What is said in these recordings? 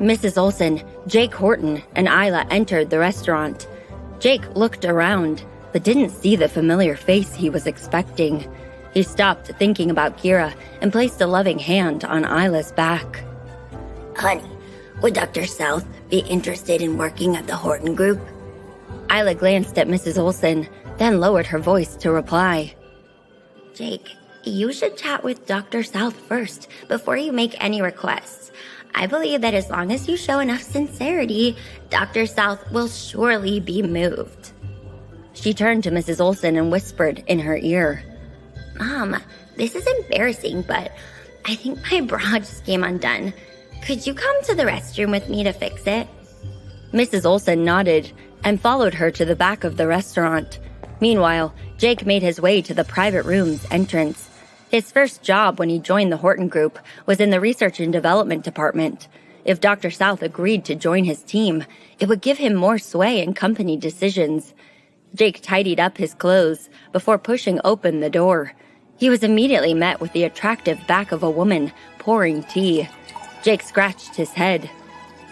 Mrs. Olson, Jake Horton, and Isla entered the restaurant. Jake looked around, but didn't see the familiar face he was expecting. He stopped thinking about Kira and placed a loving hand on Isla's back. Honey, would Dr. South be interested in working at the Horton Group? Isla glanced at Mrs. Olson, then lowered her voice to reply. Jake, you should chat with Dr. South first before you make any requests. I believe that as long as you show enough sincerity, Dr. South will surely be moved. She turned to Mrs. Olson and whispered in her ear. Mom, this is embarrassing, but I think my bra just came undone. Could you come to the restroom with me to fix it? Mrs. Olson nodded and followed her to the back of the restaurant. Meanwhile, Jake made his way to the private room's entrance. His first job when he joined the Horton Group was in the Research and Development Department. If Dr. South agreed to join his team, it would give him more sway in company decisions. Jake tidied up his clothes before pushing open the door. He was immediately met with the attractive back of a woman pouring tea. Jake scratched his head.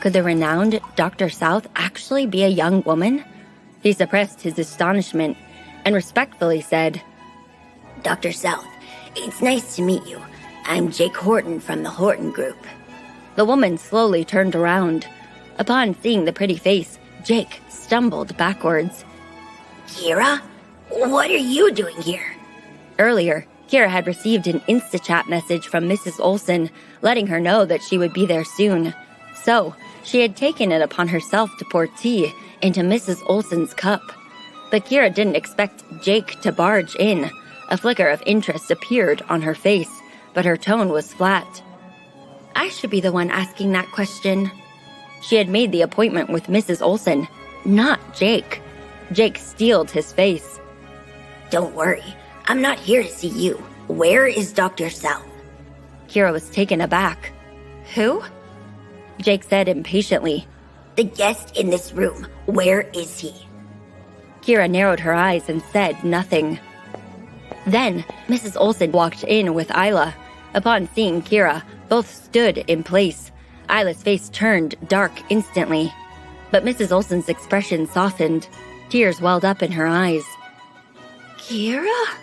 Could the renowned Dr. South actually be a young woman? He suppressed his astonishment and respectfully said, Dr. South, it's nice to meet you. I'm Jake Horton from the Horton Group. The woman slowly turned around. Upon seeing the pretty face, Jake stumbled backwards. Kira? What are you doing here? Earlier, Kira had received an InstaChat message from Mrs. Olson letting her know that she would be there soon. So, she had taken it upon herself to pour tea into Mrs. Olson's cup. But Kira didn't expect Jake to barge in. A flicker of interest appeared on her face, but her tone was flat. I should be the one asking that question. She had made the appointment with Mrs. Olson, not Jake. Jake steeled his face. Don't worry, I'm not here to see you. Where is Dr. South? Kira was taken aback. Who? Jake said impatiently. The guest in this room. Where is he? Kira narrowed her eyes and said nothing. Then, Mrs. Olson walked in with Isla. Upon seeing Kira, both stood in place. Isla's face turned dark instantly. But Mrs. Olson's expression softened. Tears welled up in her eyes. Kira?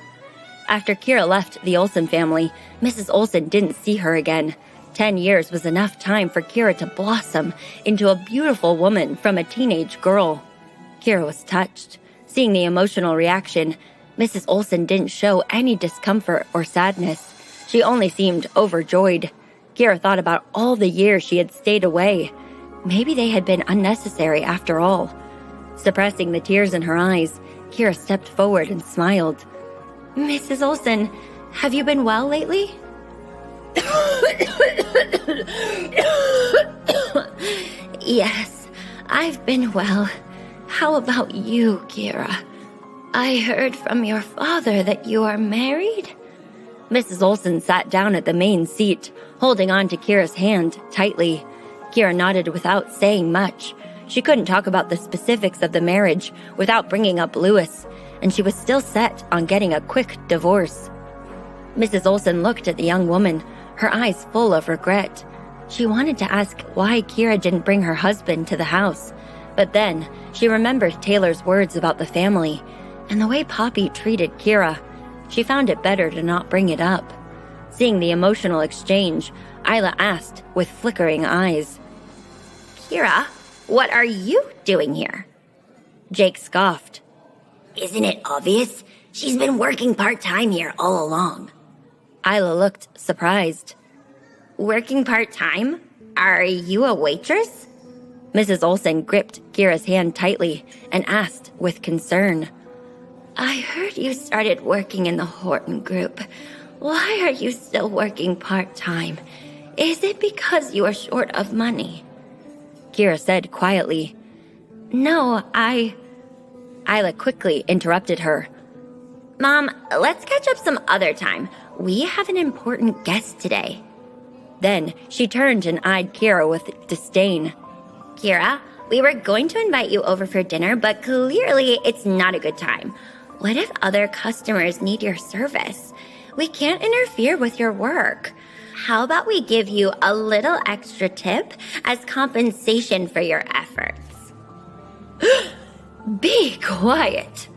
After Kira left the Olson family, Mrs. Olson didn't see her again. 10 years was enough time for Kira to blossom into a beautiful woman from a teenage girl. Kira was touched. Seeing the emotional reaction, Mrs. Olson didn't show any discomfort or sadness. She only seemed overjoyed. Kira thought about all the years she had stayed away. Maybe they had been unnecessary after all. Suppressing the tears in her eyes, Kira stepped forward and smiled. Mrs. Olson, have you been well lately? Yes, I've been well. How about you, Kira? I heard from your father that you are married? Mrs. Olson sat down at the main seat, holding on to Kira's hand tightly. Kira nodded without saying much. She couldn't talk about the specifics of the marriage without bringing up Louis, and she was still set on getting a quick divorce. Mrs. Olson looked at the young woman, her eyes full of regret. She wanted to ask why Kira didn't bring her husband to the house, but then she remembered Taylor's words about the family and the way Poppy treated Kira. She found it better to not bring it up. Seeing the emotional exchange, Isla asked with flickering eyes, Kira, what are you doing here? Jake scoffed. Isn't it obvious? She's been working part-time here all along. Isla looked surprised. Working part-time? Are you a waitress? Mrs. Olson gripped Kira's hand tightly and asked with concern. I heard you started working in the Horton Group. Why are you still working part-time? Is it because you are short of money? Kira said quietly. No, Isla quickly interrupted her. Mom, let's catch up some other time. We have an important guest today. Then she turned and eyed Kira with disdain. Kira, we were going to invite you over for dinner, but clearly it's not a good time. What if other customers need your service? We can't interfere with your work. How about we give you a little extra tip as compensation for your efforts? Be quiet.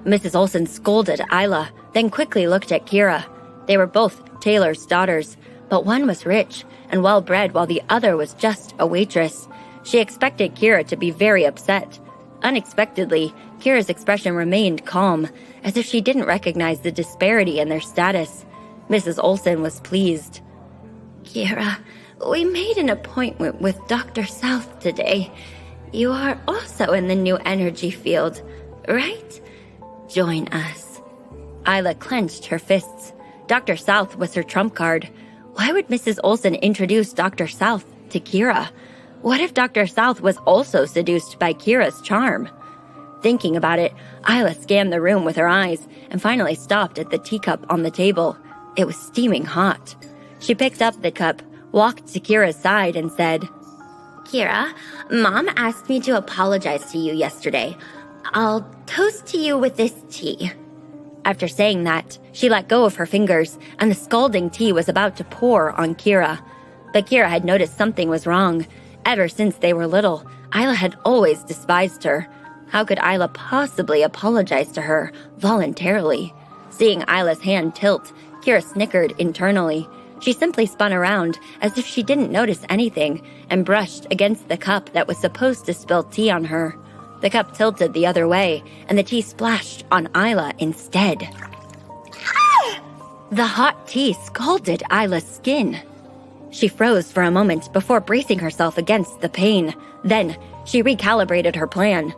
Mrs. Olsen scolded Isla, then quickly looked at Kira. They were both Taylor's daughters, but one was rich and well-bred while the other was just a waitress. She expected Kira to be very upset. Unexpectedly, Kira's expression remained calm, as if she didn't recognize the disparity in their status. Mrs. Olsen was pleased. Kira, we made an appointment with Dr. South today. You are also in the new energy field, right? Join us. Isla clenched her fists. Dr. South was her trump card. Why would Mrs. Olsen introduce Dr. South to Kira? What if Dr. South was also seduced by Kira's charm? Thinking about it, Isla scanned the room with her eyes and finally stopped at the teacup on the table. It was steaming hot. She picked up the cup, walked to Kira's side, and said, Kira, Mom asked me to apologize to you yesterday. I'll toast to you with this tea. After saying that, she let go of her fingers, and the scalding tea was about to pour on Kira. But Kira had noticed something was wrong. Ever since they were little, Isla had always despised her. How could Isla possibly apologize to her voluntarily? Seeing Isla's hand tilt, Kira snickered internally. She simply spun around as if she didn't notice anything and brushed against the cup that was supposed to spill tea on her. The cup tilted the other way, and the tea splashed on Isla instead. The hot tea scalded Isla's skin. She froze for a moment before bracing herself against the pain. Then, she recalibrated her plan.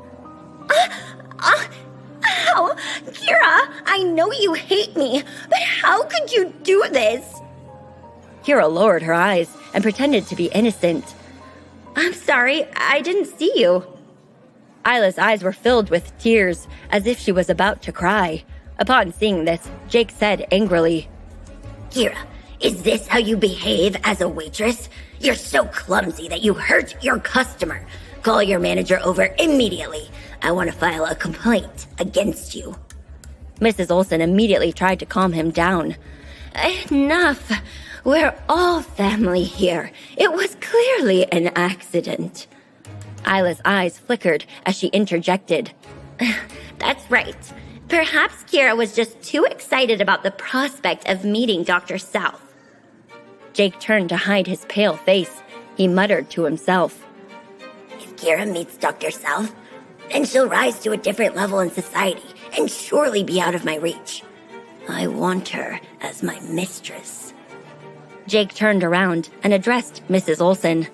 How? Kira, I know you hate me, but how could you do this? Kira lowered her eyes and pretended to be innocent. I'm sorry, I didn't see you. Isla's eyes were filled with tears, as if she was about to cry. Upon seeing this, Jake said angrily, Kira, is this how you behave as a waitress? You're so clumsy that you hurt your customer. Call your manager over immediately. I want to file a complaint against you. Mrs. Olsen immediately tried to calm him down. Enough. We're all family here. It was clearly an accident. Isla's eyes flickered as she interjected. That's right. Perhaps Kira was just too excited about the prospect of meeting Dr. South. Jake turned to hide his pale face. He muttered to himself. If Kira meets Dr. South, then she'll rise to a different level in society and surely be out of my reach. I want her as my mistress. Jake turned around and addressed Mrs. Olsen.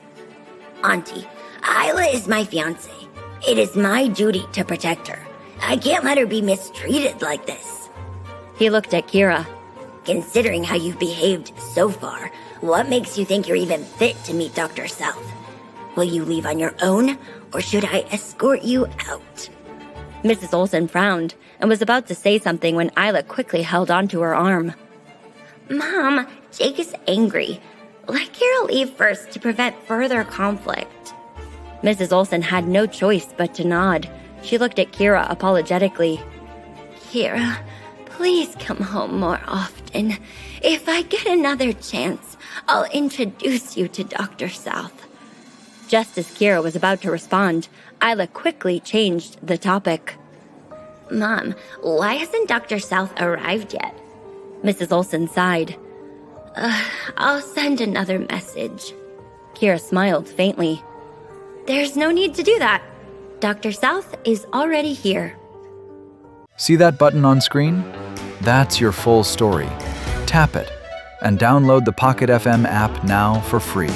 Auntie, Isla is my fiancée. It is my duty to protect her. I can't let her be mistreated like this. He looked at Kira. Considering how you've behaved so far, what makes you think you're even fit to meet Dr. South? Will you leave on your own, or should I escort you out? Mrs. Olsen frowned and was about to say something when Isla quickly held onto her arm. Mom, Jake is angry. Let Kira leave first to prevent further conflict. Mrs. Olsen had no choice but to nod. She looked at Kira apologetically. Kira, please come home more often. If I get another chance, I'll introduce you to Dr. South. Just as Kira was about to respond, Isla quickly changed the topic. Mom, why hasn't Dr. South arrived yet? Mrs. Olsen sighed. I'll send another message. Kira smiled faintly. There's no need to do that. Dr. South is already here. See that button on screen? That's your full story. Tap it and download the Pocket FM app now for free.